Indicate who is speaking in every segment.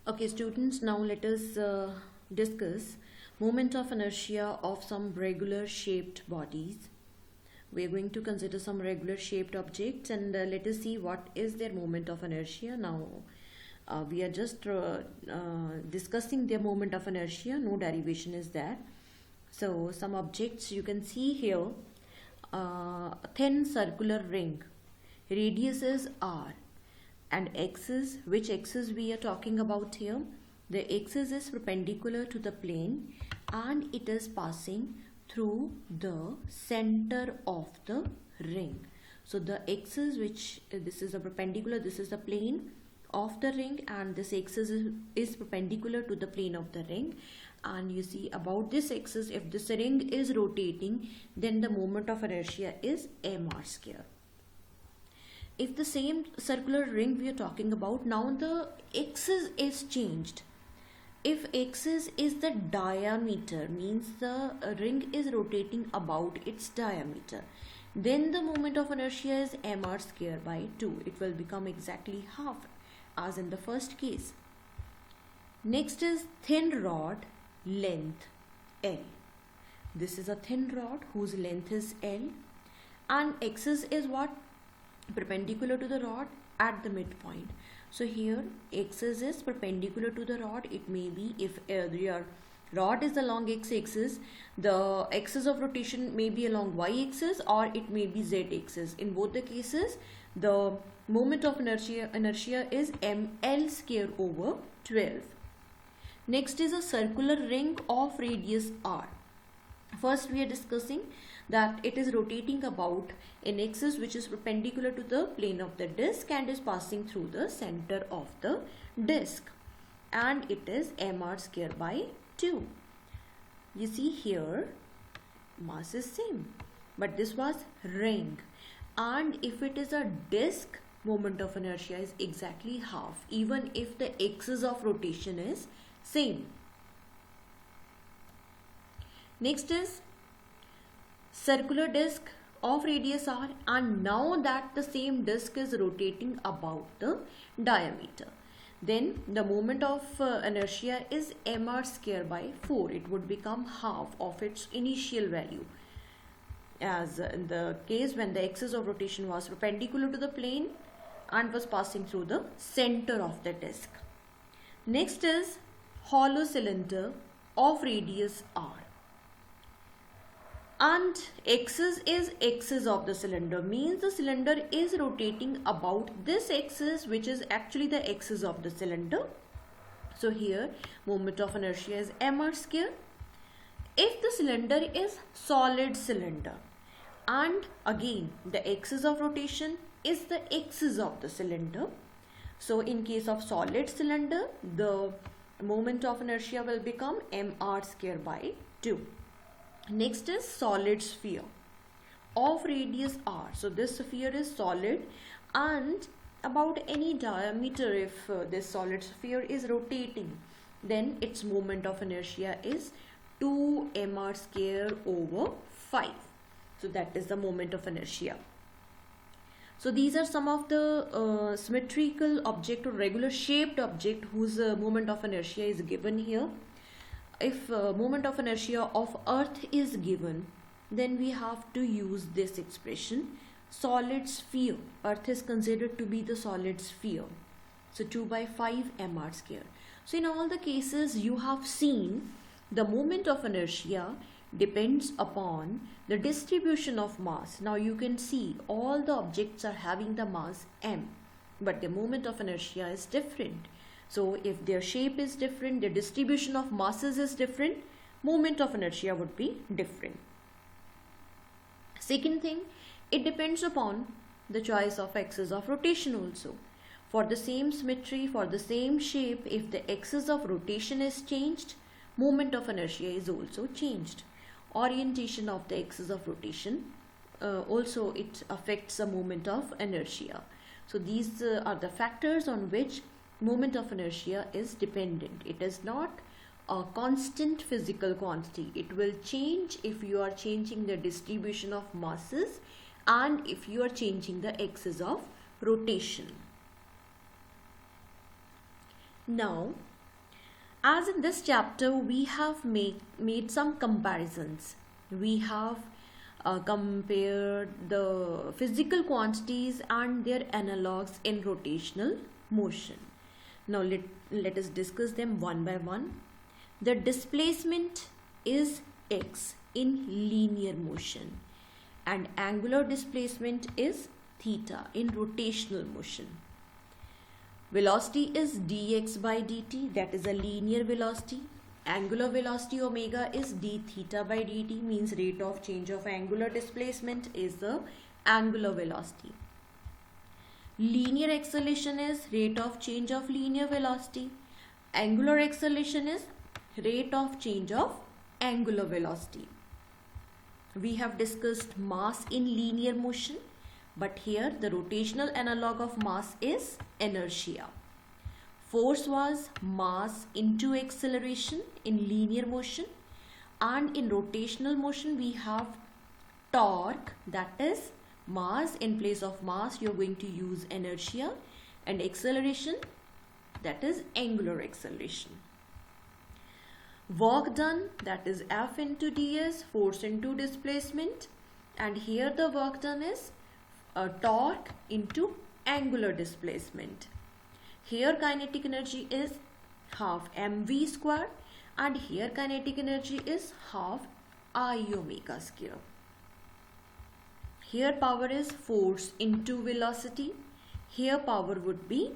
Speaker 1: Okay, students, now let us discuss moment of inertia of some regular shaped bodies. We are going to consider some regular shaped objects and let us see what is their moment of inertia. Now, we are just discussing their moment of inertia, no derivation is there. So, some objects you can see here, a thin circular ring, radius is r, and axis, which axis we are talking about here? The axis is perpendicular to the plane and it is passing through the center of the ring. So the axis, which this is a perpendicular, this is the plane of the ring, and this axis is perpendicular to the plane of the ring. And you see, about this axis, if this ring is rotating, then the moment of inertia is mr square. If the same circular ring we are talking about, now the axis is changed. If axis is the diameter, means the ring is rotating about its diameter, then the moment of inertia is mr square by 2. It will become exactly half as in the first case. Next is thin rod, length L. This is a thin rod whose length is L, and axis is what? Perpendicular to the rod at the midpoint. So here axis is perpendicular to the rod. It may be, if your rod is along x-axis, the axis of rotation may be along y-axis or it may be z-axis. In both the cases, the moment of inertia is ml square over 12. Next is a circular ring of radius r. First we are discussing that it is rotating about an axis which is perpendicular to the plane of the disc and is passing through the center of the disc, and it is mr square by 2. You see here mass is same, but this was ring, and if it is a disc, moment of inertia is exactly half, even if the axis of rotation is same. Next is circular disc of radius r, and now that the same disc is rotating about the diameter, then the moment of inertia is mr square by 4. It would become half of its initial value, as in the case when the axis of rotation was perpendicular to the plane and was passing through the center of the disc. Next is hollow cylinder of radius r, and axis is axis of the cylinder, means the cylinder is rotating about this axis, which is actually the axis of the cylinder. So here moment of inertia is mr square. If the cylinder is solid cylinder, and again the axis of rotation is the axis of the cylinder, so in case of solid cylinder, the moment of inertia will become mr square by 2. Next is solid sphere of radius r. So this sphere is solid, and about any diameter, if this solid sphere is rotating, then its moment of inertia is 2 mr square over 5. So that is the moment of inertia. So these are some of the symmetrical object or regular shaped object whose moment of inertia is given here. If moment of inertia of earth is given, then we have to use this expression, solid sphere. Earth is considered to be the solid sphere. So 2 by 5 mr square. So in all the cases you have seen, the moment of inertia depends upon the distribution of mass. Now you can see all the objects are having the mass m, but the moment of inertia is different. So if their shape is different, the distribution of masses is different, moment of inertia would be different. Second thing, it depends upon the choice of axis of rotation also. For the same symmetry, for the same shape, if the axis of rotation is changed, moment of inertia is also changed. Orientation of the axis of rotation, also it affects the moment of inertia. So these are the factors on which moment of inertia is dependent. It is not a constant physical quantity. It will change if you are changing the distribution of masses and if you are changing the axis of rotation. Now As in this chapter, we have made some comparisons. We have compared the physical quantities and their analogues in rotational motion. Now let us discuss them one by one. The displacement is x in linear motion and angular displacement is theta in rotational motion. Velocity is dx by dt, that is a linear velocity. Angular velocity omega is d theta by dt, means rate of change of angular displacement is the angular velocity. Linear acceleration is rate of change of linear velocity. Angular acceleration is rate of change of angular velocity. We have discussed mass in linear motion, but here the rotational analog of mass is inertia. Force was mass into acceleration in linear motion, and in rotational motion we have torque, that is mass. In place of mass you are going to use inertia, and acceleration, that is angular acceleration. Work done, that is F into ds, force into displacement, and here the work done is torque into angular displacement. Here kinetic energy is half mv square, and here kinetic energy is half I omega square. Here power is force into velocity. Here power would be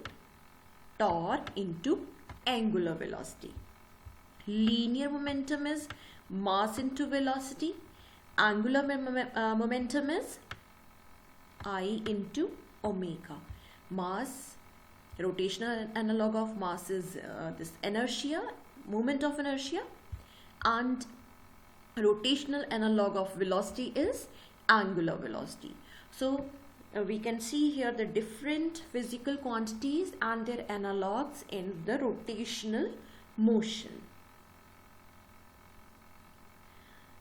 Speaker 1: torque into angular velocity. Linear momentum is mass into velocity. Angular momentum is I into omega. Mass, rotational analog of mass is this inertia, moment of inertia, and rotational analog of velocity is angular velocity. So we can see here the different physical quantities and their analogues in the rotational motion.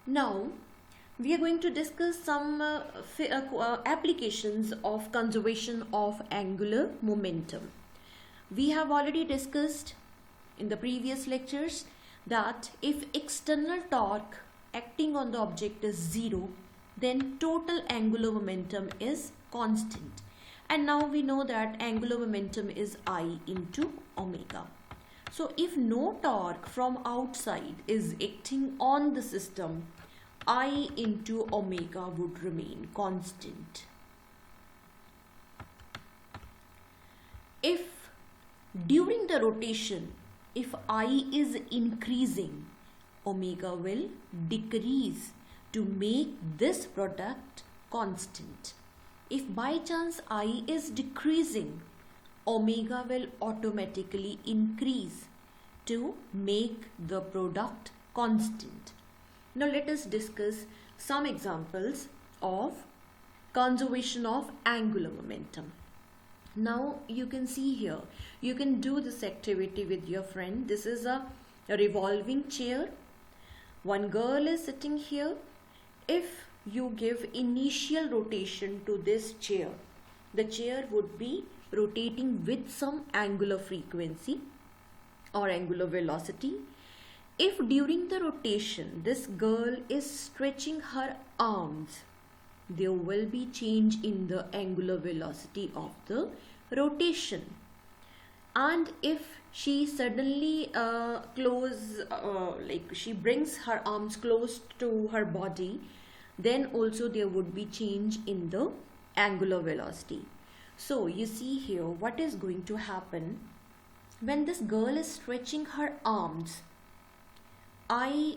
Speaker 1: Now we are going to discuss some applications of conservation of angular momentum. We have already discussed in the previous lectures that if external torque acting on the object is 0, then total angular momentum is constant. And now we know that angular momentum is I into omega. So if no torque from outside is acting on the system, I into omega would remain constant. If during the rotation, if I is increasing, omega will decrease to make this product constant. If by chance I is decreasing, omega will automatically increase to make the product constant. Now let us discuss some examples of conservation of angular momentum. Now you can see here, you can do this activity with your friend. This is a revolving chair. One girl is sitting here. If you give initial rotation to this chair, the chair would be rotating with some angular frequency or angular velocity. If during the rotation this girl is stretching her arms, there will be change in the angular velocity of the rotation. And if she suddenly she brings her arms close to her body, then also there would be change in the angular velocity. So you see here what is going to happen when this girl is stretching her arms. I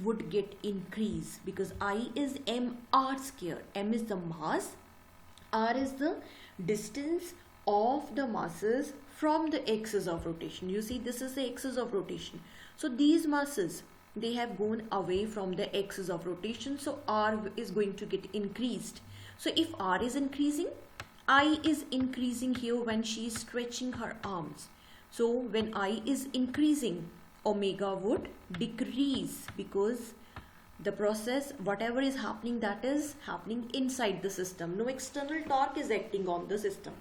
Speaker 1: would get increase because I is mr square. M is the mass, r is the distance of the masses from the axis of rotation. You see, this is the axis of rotation. So these masses, they have gone away from the axis of rotation, so r is going to get increased. So if r is increasing, I is increasing here when she is stretching her arms. So when I is increasing, omega would decrease because the process, whatever is happening, that is happening inside the system. No external torque is acting on the system.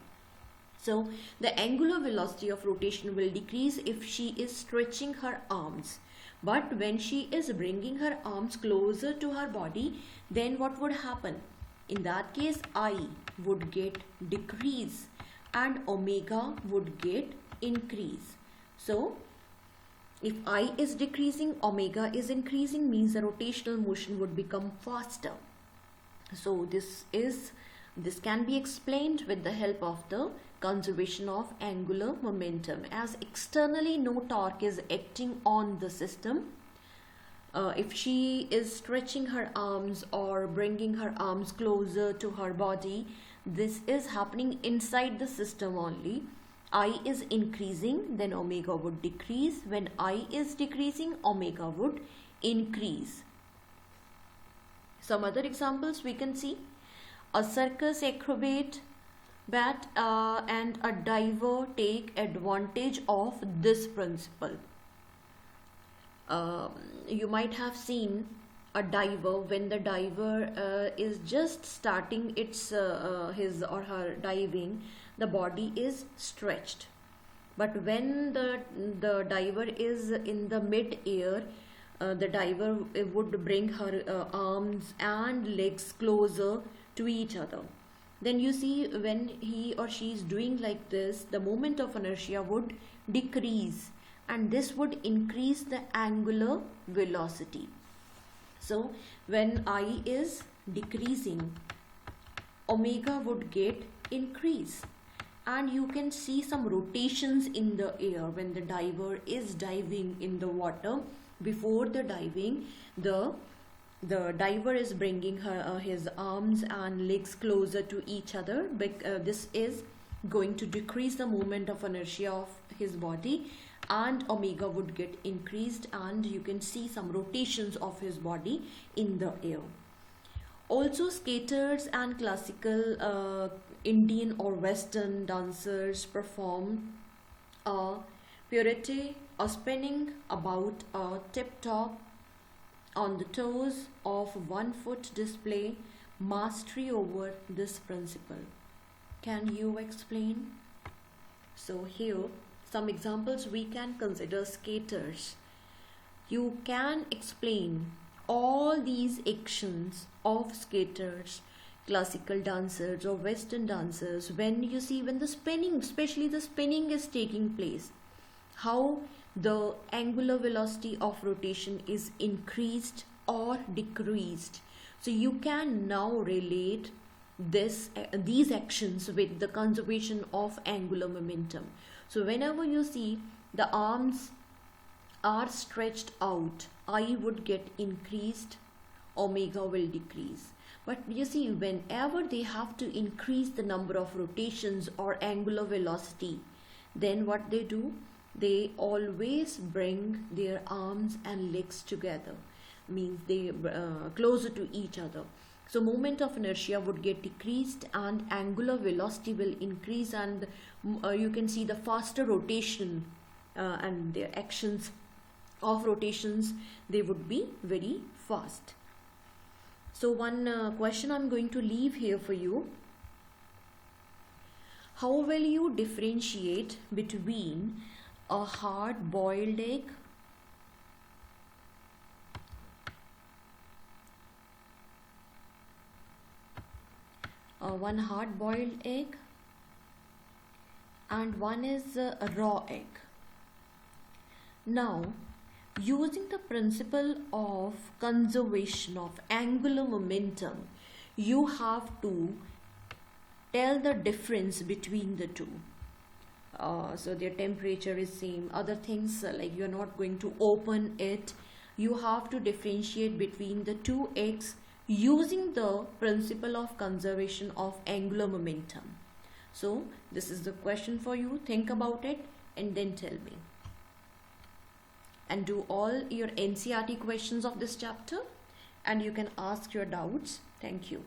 Speaker 1: So the angular velocity of rotation will decrease if she is stretching her arms. But when she is bringing her arms closer to her body, then what would happen? In that case, I would get decrease and omega would get increase. So if I is decreasing, omega is increasing, means the rotational motion would become faster. So this can be explained with the help of the conservation of angular momentum. As externally no torque is acting on the system, if she is stretching her arms or bringing her arms closer to her body, this is happening inside the system only. I is increasing, then omega would decrease. When I is decreasing, omega would increase. Some other examples we can see. A circus acrobat and a diver take advantage of this principle. You might have seen a diver. When the diver is just starting his or her diving, the body is stretched. But when the diver is in the mid-air, the diver would bring her arms and legs closer to each other. Then you see, when he or she is doing like this, the moment of inertia would decrease and this would increase the angular velocity. So when I is decreasing, omega would get increase, and you can see some rotations in the air when the diver is diving in the water. Before the diving, the diver is bringing his arms and legs closer to each other. This is going to decrease the moment of inertia of his body, and omega would get increased, and you can see some rotations of his body in the air. Also, skaters and classical Indian or Western dancers perform a pirouette, a spinning about a tip top on the toes of 1 foot, display mastery over this principle. Can you explain? So here some examples we can consider. Skaters. You can explain all these actions of skaters, classical dancers or Western dancers, when you see when the spinning, especially the spinning, is taking place, how the angular velocity of rotation is increased or decreased. So you can now relate these actions with the conservation of angular momentum. So whenever you see the arms are stretched out, I would get increased, omega will decrease. But you see, whenever they have to increase the number of rotations or angular velocity, then what they do, they always bring their arms and legs together, means they closer to each other. So moment of inertia would get decreased and angular velocity will increase, and you can see the faster rotation and their actions of rotations, they would be very fast. So one question I'm going to leave here for you. How will you differentiate between a hard-boiled egg one hard-boiled egg and one is a raw egg? Now, using the principle of conservation of angular momentum, you have to tell the difference between the two. So their temperature is same, other things like you're not going to open it. You have to differentiate between the two eggs using the principle of conservation of angular momentum. So this is the question for you. Think about it and then tell me. And do all your NCERT questions of this chapter, and you can ask your doubts. Thank you.